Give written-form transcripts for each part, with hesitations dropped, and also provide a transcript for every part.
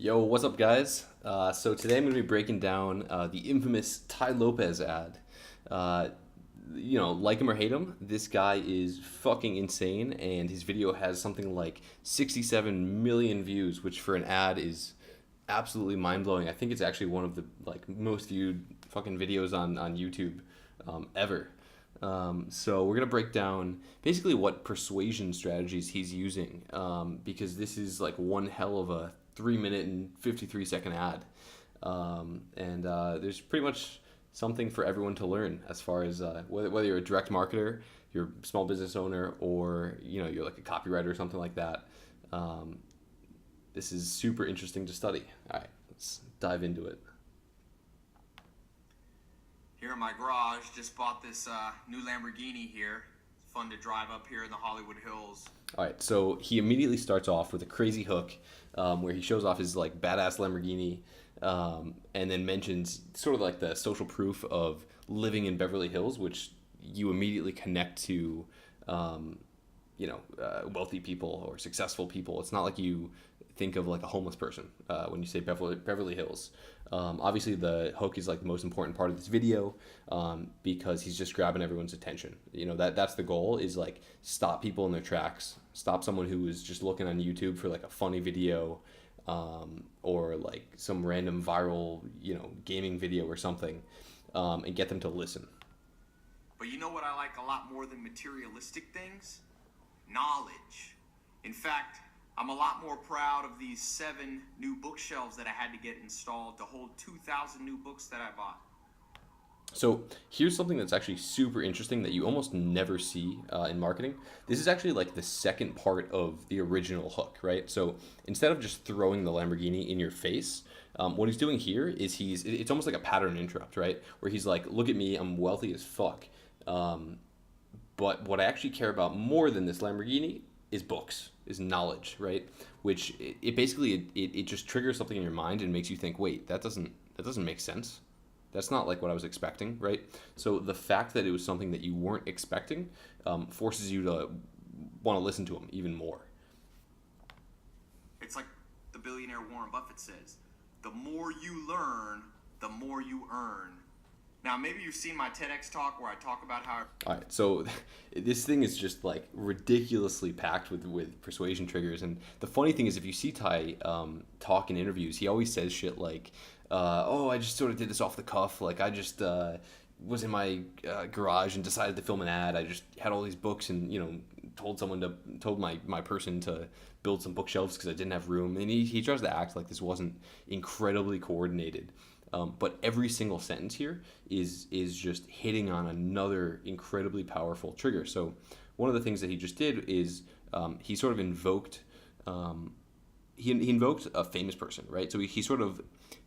Yo, what's up, guys? So today I'm going to be breaking down the infamous Tai Lopez ad. Uh, like him or hate him, this guy is fucking insane, and his video has something like 67 million views, which for an ad is absolutely mind blowing. I think it's actually one of the most viewed fucking videos on YouTube ever. So we're gonna break down basically what persuasion strategies he's using, because this is like one hell of a 3 minute and 53-second ad, and there's pretty much something for everyone to learn as far as whether you're a direct marketer, you're a small business owner, or you're like a copywriter or something like that. This is super interesting to study. All right, let's dive into it. Here in my garage, just bought this new Lamborghini here. It's fun to drive up here in the Hollywood Hills. All right, so he immediately starts off with a crazy hook, where he shows off his like badass Lamborghini, and then mentions sort of like the social proof of living in Beverly Hills, which you immediately connect to, wealthy people or successful people. It's not like you think of like a homeless person when you say Beverly Hills. Obviously, the hook is like the most important part of this video, because he's just grabbing everyone's attention. That's the goal, is like stop people in their tracks, stop someone who is just looking on YouTube for like a funny video, or like some random viral gaming video or something, and get them to listen. But you know what I like a lot more than materialistic things? Knowledge. In fact, I'm a lot more proud of these 7 new bookshelves that I had to get installed to hold 2,000 new books that I bought. So here's something that's actually super interesting that you almost never see in marketing. This is actually like the second part of the original hook, right? So instead of just throwing the Lamborghini in your face, what he's doing here is it's almost like a pattern interrupt, right? Where he's like, look at me, I'm wealthy as fuck. But what I actually care about more than this Lamborghini is books, is knowledge, right? Which it basically it just triggers something in your mind and makes you think, wait, that doesn't make sense. That's not like what I was expecting, right? So the fact that it was something that you weren't expecting forces you to want to listen to him even more. It's like the billionaire Warren Buffett says, the more you learn, the more you earn. Now, maybe you've seen my TEDx talk where I talk about how... All right, so this thing is just like ridiculously packed with persuasion triggers. And the funny thing is, if you see Ty talk in interviews, he always says shit like, I just sort of did this off the cuff. Like, I just was in my garage and decided to film an ad. I just had all these books and, told my person to build some bookshelves because I didn't have room. And he tries to act like this wasn't incredibly coordinated. But every single sentence here is just hitting on another incredibly powerful trigger. So one of the things that he just did is he sort of invoked he invoked a famous person, right? So he sort of,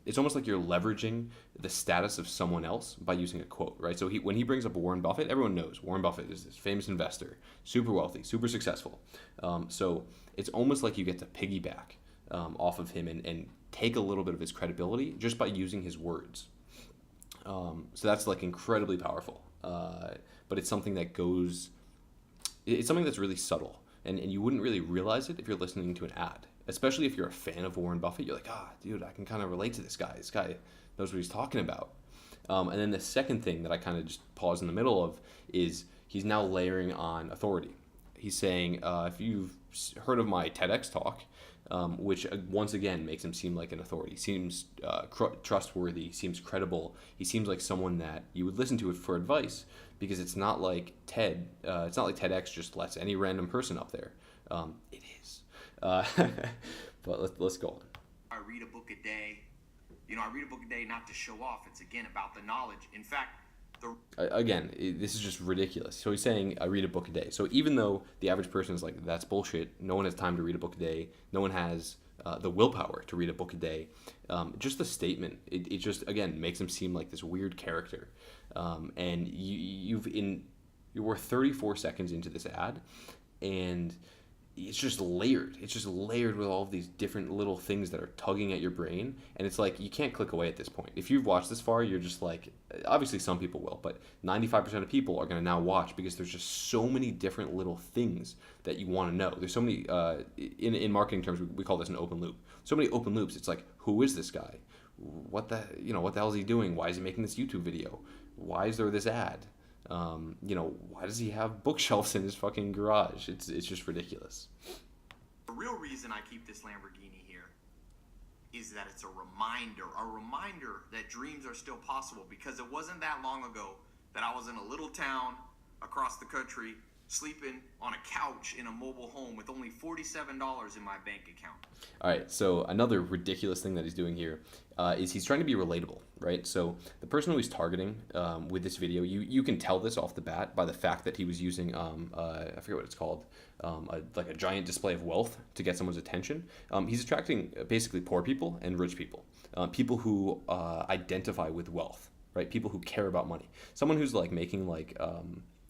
it's almost like you're leveraging the status of someone else by using a quote, right? So when he brings up Warren Buffett, everyone knows Warren Buffett is this famous investor, super wealthy, super successful. So it's almost like you get to piggyback off of him and take a little bit of his credibility just by using his words. So that's like incredibly powerful. But it's something it's something that's really subtle, and you wouldn't really realize it if you're listening to an ad, especially if you're a fan of Warren Buffett. You're like, dude, I can kind of relate to this guy. This guy knows what he's talking about. And then the second thing that I kind of just pause in the middle of is he's now layering on authority. He's saying, if you've heard of my TEDx talk, which once again makes him seem like an authority, seems trustworthy, seems credible. He seems like someone that you would listen to for advice, because it's not like it's not like TEDx just lets any random person up there. It is. But let's go on. I read a book a day. I read a book a day not to show off. It's, again, about the knowledge. In fact, again, this is just ridiculous. So he's saying, I read a book a day. So even though the average person is like, that's bullshit, no one has time to read a book a day, no one has the willpower to read a book a day, just the statement, it just, again, makes him seem like this weird character. And you were 34 seconds into this ad, and it's just layered. It's just layered with all of these different little things that are tugging at your brain, and it's like you can't click away at this point. If you've watched this far, you're just like, obviously some people will, but 95% of people are going to now watch because there's just so many different little things that you want to know. There's so many in marketing terms we call this an open loop. So many open loops. It's like, who is this guy? What the hell is he doing? Why is he making this YouTube video? Why is there this ad? Why does he have bookshelves in his fucking garage? It's just ridiculous. The real reason I keep this Lamborghini here is that it's a reminder that dreams are still possible, because it wasn't that long ago that I was in a little town across the country sleeping on a couch in a mobile home with only $47 in my bank account. All right, so another ridiculous thing that he's doing here is he's trying to be relatable, right? So the person who he's targeting with this video, you can tell this off the bat by the fact that he was using, I forget what it's called, like a giant display of wealth to get someone's attention. He's attracting basically poor people and rich people, people who identify with wealth, right? People who care about money. Someone who's like making like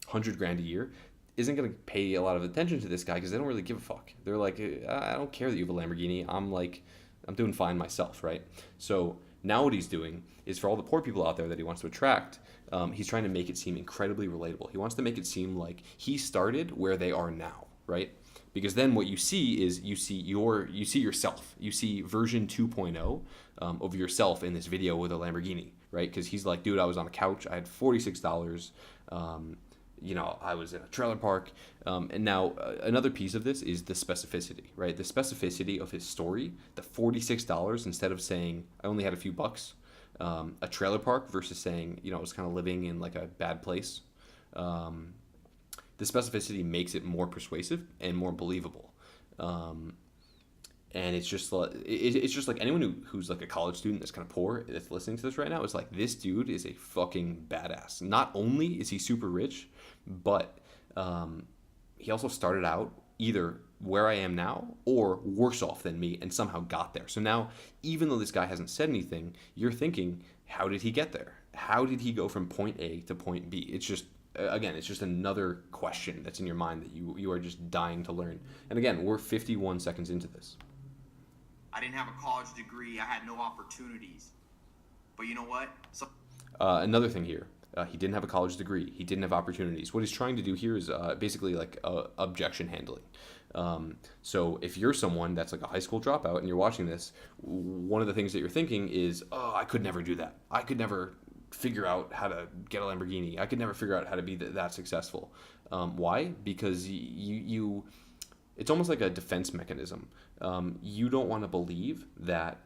$100,000 a year isn't going to pay a lot of attention to this guy because they don't really give a fuck. They're like, I don't care that you have a Lamborghini. I'm doing fine myself, right? So now what he's doing is, for all the poor people out there that he wants to attract, he's trying to make it seem incredibly relatable. He wants to make it seem like he started where they are now, right? Because then what you see is you see yourself. You see version 2.0 of yourself in this video with a Lamborghini, right? Because he's like, dude, I was on a couch. I had $46. I was in a trailer park. And now another piece of this is the specificity, right? The specificity of his story, the $46, instead of saying I only had a few bucks, a trailer park, versus saying, I was kind of living in like a bad place. The specificity makes it more persuasive and more believable. And it's just like anyone who's like a college student that's kind of poor that's listening to this right now is like, this dude is a fucking badass. Not only is he super rich, but he also started out either where I am now or worse off than me and somehow got there. So now, even though this guy hasn't said anything, you're thinking, how did he get there? How did he go from point A to point B? It's just, again, it's just another question that's in your mind that you are just dying to learn. And again, we're 51 seconds into this. I didn't have a college degree. I had no opportunities. But you know what? Another thing here. He didn't have a college degree. He didn't have opportunities. What he's trying to do here is basically like objection handling. So if you're someone that's like a high school dropout and you're watching this, one of the things that you're thinking is, oh, I could never do that. I could never figure out how to get a Lamborghini. I could never figure out how to be that successful. Why? Because you it's almost like a defense mechanism. You don't want to believe that,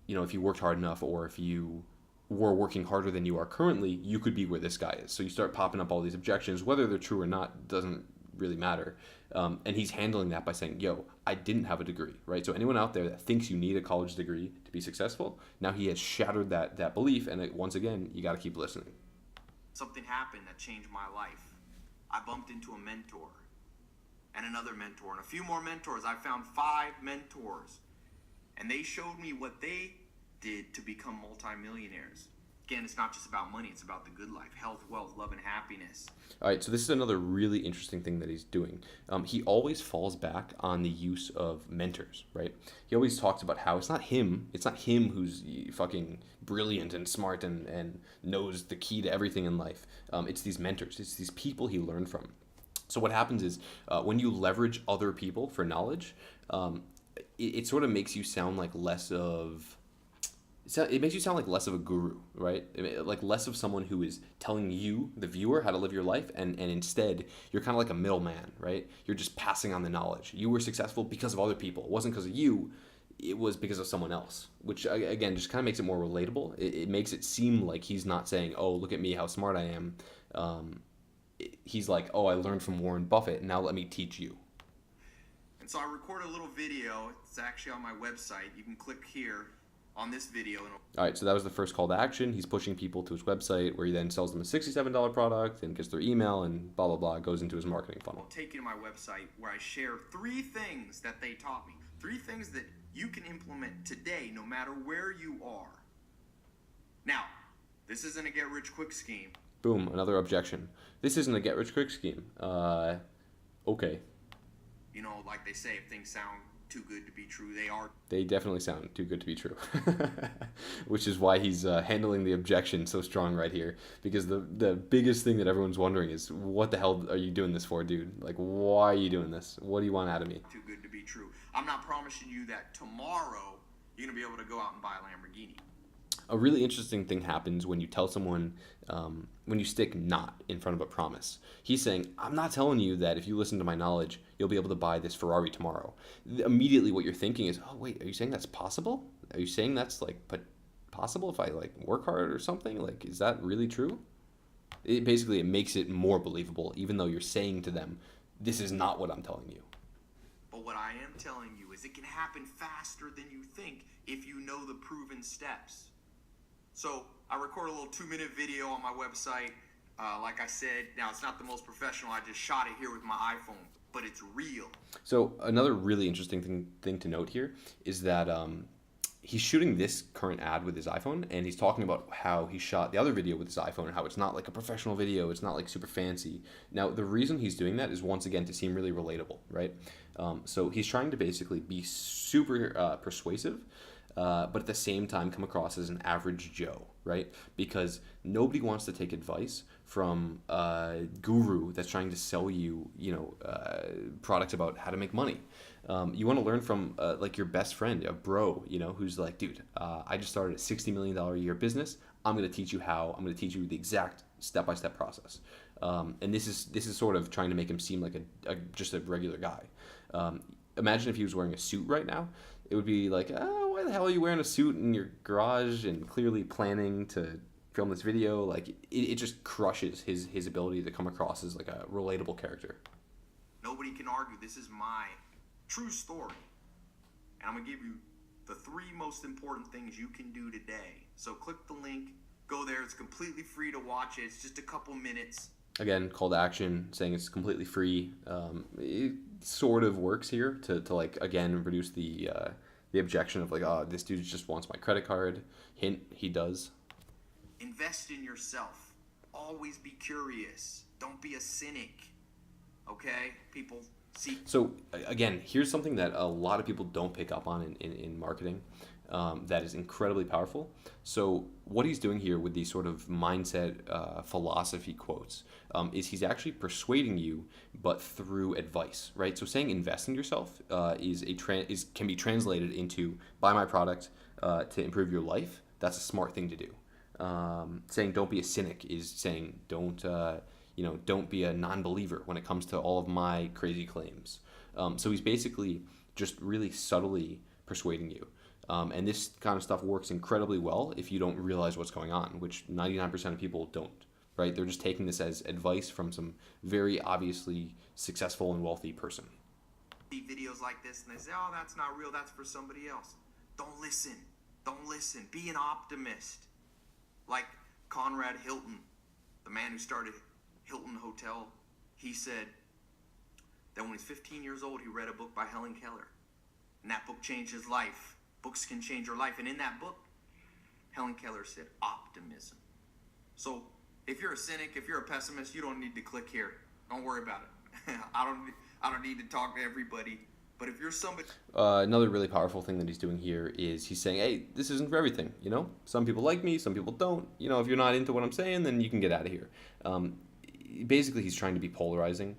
if you worked hard enough, or if you were working harder than you are currently, you could be where this guy is. So you start popping up all these objections, whether they're true or not doesn't really matter. And he's handling that by saying, yo, I didn't have a degree, right? So anyone out there that thinks you need a college degree to be successful, now he has shattered that belief. And once again, you got to keep listening. Something happened that changed my life. I bumped into a mentor and another mentor and a few more mentors. I found 5 mentors, and they showed me what they did to become multimillionaires. Again, it's not just about money, it's about the good life, health, wealth, love, and happiness. All right, so this is another really interesting thing that he's doing. He always falls back on the use of mentors, right? He always talks about how it's not him who's fucking brilliant and smart and knows the key to everything in life. It's these mentors, it's these people he learned from. So what happens is when you leverage other people for knowledge, it sort of makes you sound like less of a guru, right? Like less of someone who is telling you, the viewer, how to live your life, and instead you're kind of like a middleman, right? You're just passing on the knowledge. You were successful because of other people. It wasn't because of you. It was because of someone else, which again just kind of makes it more relatable. It makes it seem like he's not saying, oh, look at me, how smart I am. He's like, oh, I learned from Warren Buffett, now let me teach you. And so I recorded a little video. It's actually on my website. You can click here on this video. All right, so that was the first call to action. He's pushing people to his website, where he then sells them a $67 product and gets their email and blah, blah, blah. It goes into his marketing funnel. I'll take you to my website, where I share 3 things that they taught me. 3 things that you can implement today, no matter where you are. Now, this isn't a get-rich-quick scheme. Boom, another objection. This isn't a get-rich-quick scheme. Okay. You know, like they say, if things sound too good to be true, they are. They definitely sound too good to be true, which is why he's handling the objection so strong right here. Because the biggest thing that everyone's wondering is, what the hell are you doing this for, dude? Like, why are you doing this? What do you want out of me? Too good to be true. I'm not promising you that tomorrow you're going to be able to go out and buy a Lamborghini. A really interesting thing happens when you tell someone, when you stick not in front of a promise. He's saying, I'm not telling you that if you listen to my knowledge, you'll be able to buy this Ferrari tomorrow. Immediately what you're thinking is, oh, wait, are you saying that's possible? Are you saying that's like possible if I like work hard or something? Like, is that really true? It makes it more believable, even though you're saying to them, this is not what I'm telling you. But what I am telling you is it can happen faster than you think if you know the proven steps. So I record a little 2-minute video on my website. Like I said, now it's not the most professional. I just shot it here with my iPhone, but it's real. So another really interesting thing to note here is that he's shooting this current ad with his iPhone, and he's talking about how he shot the other video with his iPhone and how it's not like a professional video. It's not like super fancy. Now, the reason he's doing that is, once again, to seem really relatable, right? So he's trying to basically be super persuasive, but at the same time come across as an average Joe, right? Because nobody wants to take advice from a guru that's trying to sell you, products about how to make money. You want to learn from like your best friend, a bro, who's like, dude, I just started a $60 million a year business. I'm going to teach you how. I'm going to teach you the exact step-by-step process. And this is sort of trying to make him seem like just a regular guy. Imagine if he was wearing a suit right now. It would be like, oh, why the hell are you wearing a suit in your garage and clearly planning to film this video? Like, it just crushes his ability to come across as like a relatable character. Nobody can argue. This is my true story. And I'm going to give you the 3 most important things you can do today. So click the link, go there. It's completely free to watch it. It's just a couple minutes. Again, call to action, saying it's completely free. It sort of works here to like, again, reduce the objection of like, oh, this dude just wants my credit card. Hint, he does. Invest in yourself. Always be curious. Don't be a cynic. Okay? People see. So again, here's something that a lot of people don't pick up on in marketing. That is incredibly powerful. So what he's doing here with these sort of mindset philosophy quotes is he's actually persuading you, but through advice, right? So saying invest in yourself can be translated into buy my product to improve your life. That's a smart thing to do. Saying don't be a cynic is saying don't be a non-believer when it comes to all of my crazy claims. So he's basically just really subtly persuading you. And this kind of stuff works incredibly well if you don't realize what's going on, which 99% of people don't, right? They're just taking this as advice from some very obviously successful and wealthy person. See videos like this and they say, oh, that's not real, that's for somebody else. Don't listen. Be an optimist. Like Conrad Hilton, the man who started Hilton Hotel, he said that when he's 15 years old, he read a book by Helen Keller. And that book changed his life. Books can change your life. And in that book, Helen Keller said optimism. So if you're a cynic, if you're a pessimist, you don't need to click here. Don't worry about it. I don't need to talk to everybody. But if you're somebody... Another really powerful thing that he's doing here is he's saying, hey, this isn't for everything, Some people like me, some people don't. If you're not into what I'm saying, then you can get out of here. Basically, he's trying to be polarizing,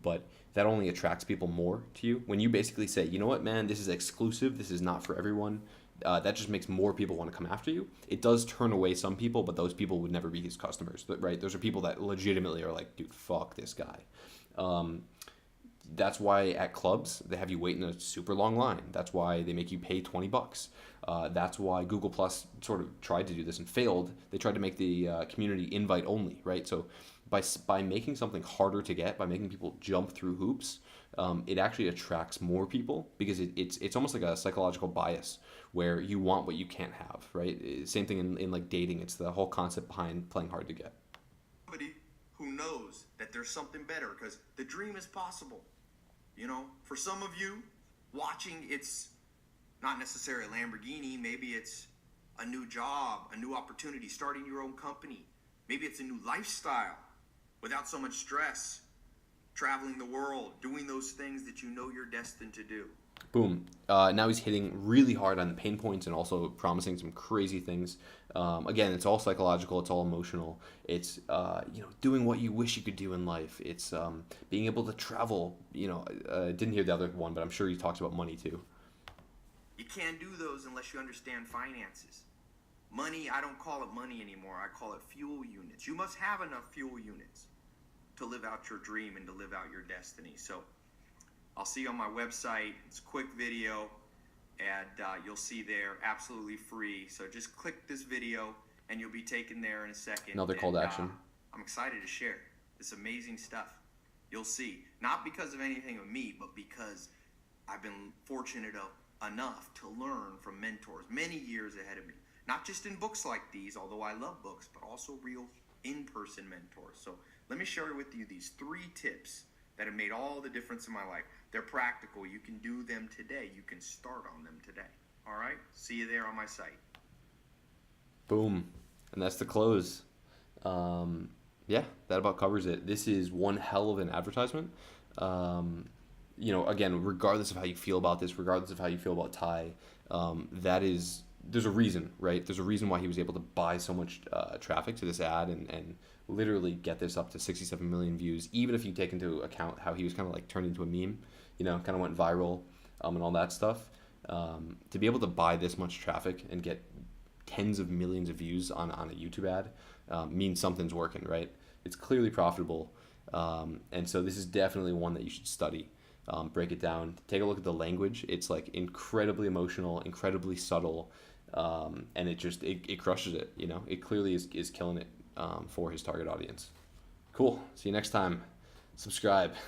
but that only attracts people more to you. When you basically say, you know what, man, this is exclusive, this is not for everyone, that just makes more people want to come after you. It does turn away some people, but those people would never be his customers, right? Those are people that legitimately are like, dude, fuck this guy. That's why at clubs, they have you wait in a super long line. That's why they make you pay $20. That's why Google Plus sort of tried to do this and failed. They tried to make the community invite only, right? So by making something harder to get, by making people jump through hoops, it actually attracts more people because it's almost like a psychological bias where you want what you can't have, right? Same thing in like dating. It's the whole concept behind playing hard to get. Somebody who knows that there's something better because the dream is possible. For some of you watching, it's not necessarily a Lamborghini. Maybe it's a new job, a new opportunity, starting your own company. Maybe it's a new lifestyle without so much stress. traveling the world, doing those things that you know you're destined to do. Boom. Now he's hitting really hard on the pain points and also promising some crazy things. Again, it's all psychological. It's all emotional. It's doing what you wish you could do in life. It's being able to travel. Didn't hear the other one, but I'm sure he talks about money too. You can't do those unless you understand finances. Money, I don't call it money anymore. I call it fuel units. You must have enough fuel units to live out your dream and to live out your destiny. So I'll see you on my website. It's a quick video, and you'll see there, absolutely free. So just click this video, and you'll be taken there in a second. Another call to action. I'm excited to share this amazing stuff. You'll see, not because of anything of me, but because I've been fortunate enough to learn from mentors many years ahead of me. Not just in books like these, although I love books, but also real in-person mentors. So let me share with you these 3 tips that have made all the difference in my life. They're practical. You can do them today. You can start on them today. All right? See you there on my site. Boom. And that's the close. Yeah, that about covers it. This is one hell of an advertisement. Again, regardless of how you feel about this, regardless of how you feel about Tai, there's a reason, right? There's a reason why he was able to buy so much traffic to this ad and literally get this up to 67 million views, even if you take into account how he was kind of like turned into a meme, kind of went viral and all that stuff. To be able to buy this much traffic and get tens of millions of views on a YouTube ad means something's working, right? It's clearly profitable. And so this is definitely one that you should study. Break it down. Take a look at the language. It's like incredibly emotional, incredibly subtle, and it crushes it. It clearly is killing it for his target audience. Cool. See you next time. Subscribe.